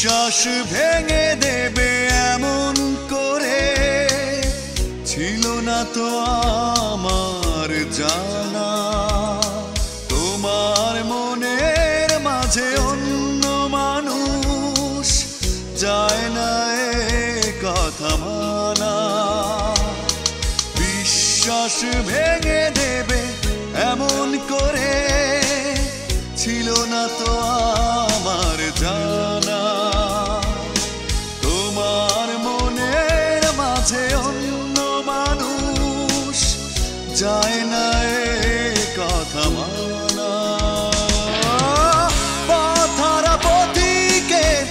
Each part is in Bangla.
বিশ্বাস ভেঙে দেবে এমন করে ছিল না তো আমার জানা। তোমার মনের মাঝে অন্য মানুষ যায় না এ কথা মানা। বিশ্বাস ভেঙে দেবে এমন করে ছিল না তো আমার জানা। তোমার মনের মাঝে অন্য মানুষ যায় না এ কথা মানা। পথহারা পথিকের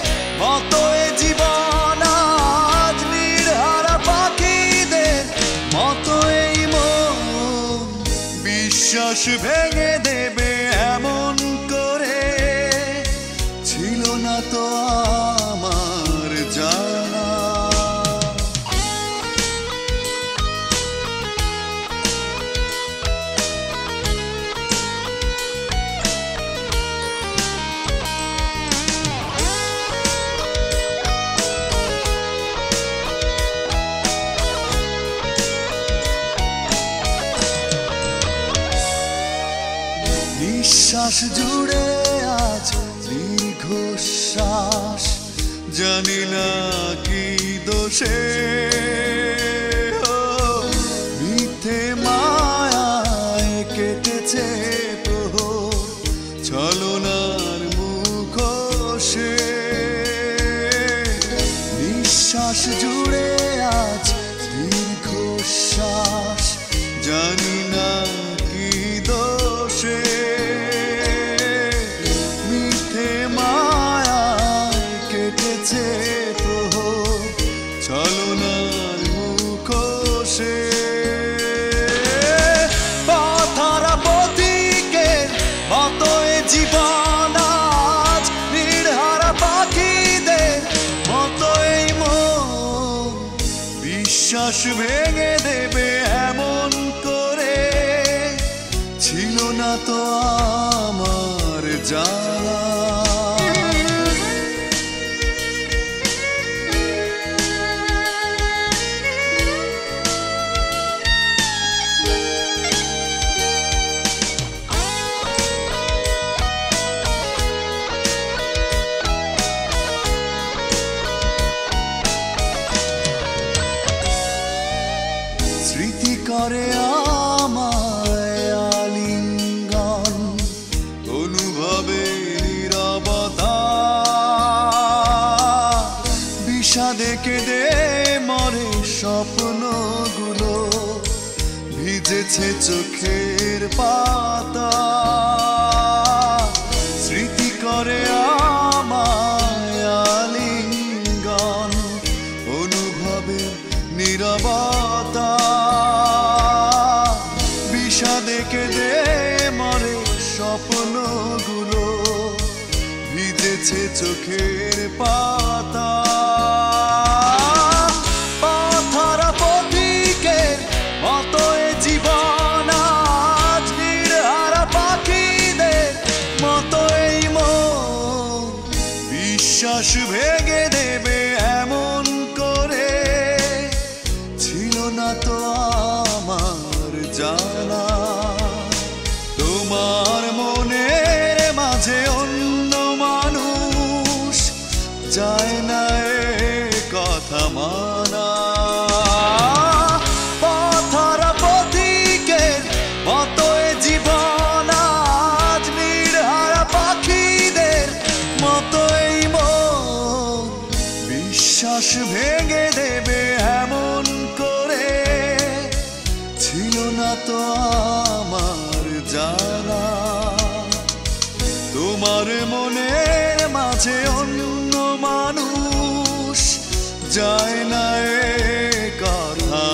মতো এ জীবন আজ নির্হারা পাখিদের মতো এই মন। বিশ্বাস ভেঙে দেবে এমন করে ছিল না তো আমার জানা। নিঃশ্বাস জুড়ে আজ দীর্ঘশ্বাস জানি না কি দোষে। মিথ্যে মায়ায় কেটেছে প্রহর ছলনার মুখোশে। নিঃশ্বাস জুড়ে আজ দীর্ঘশ্বাস জানি না কি দোষে। মিথ্যে মায়ায় কেটেছে প্রহর ছলনার মুখোশে। পথহারা পথিকের মতো এ জীবন আজ নির্হারা পাখিদের মতো এই মন। বিশ্বাস ভেঙে দেবে এমন করে ছিল না তো আমার জানা। স্মৃতি করে আমায় আলিঙ্গন অনুভবে নীরবতা। বিষাদে কেঁদে মরে স্বপ্নগুলো ভিজেছে চোখের পাতা। স্মৃতি করে আমায় আলিঙ্গন অনুভবে নীরবতা। বিষাদে কেঁদে মরে স্বপ্নগুলো ভিজেছে চোখের পাতা। পথহারা পথিকের মতো এ জীবন আজ নির্হারা পাখিদের মতো এই মন। বিশ্বাস ভেঙে দেবে এমন করে ছিল না তো আমার জানা। তোমার মনের মাঝে অন্য মানুষ যায় না এ কথা মানা। পথহারা পথিকের মতো এ জীবন আজ নির্হারা পাখিদের মতো এই মন। বিশ্বাস ভেঙে দেবে এমন করে ছিল না তো আমার জানা। তোমার মনের মাঝে অন্য মানুষ যায় না এ কথা।